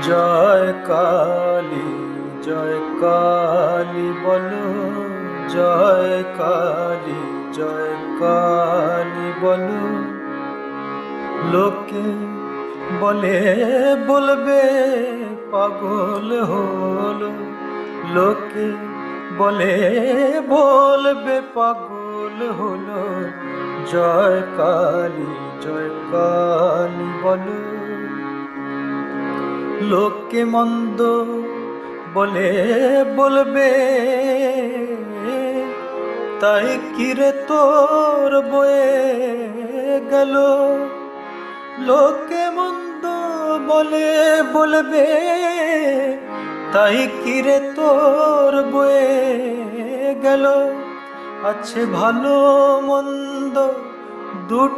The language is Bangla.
জয় কালী বলো, জয় কালী বলো। লোকে বলবে পাগল হলো, লোকে বলবে পাগল হলো। জয় কালী বলো। লোকে মন্দ বলবে, তাই কিরে তোর বয়ে গেল। লোকে মন্দ বলবে, তাই কিরে তোর বয়ে গেল। আছে ভালো মন্দ দুটো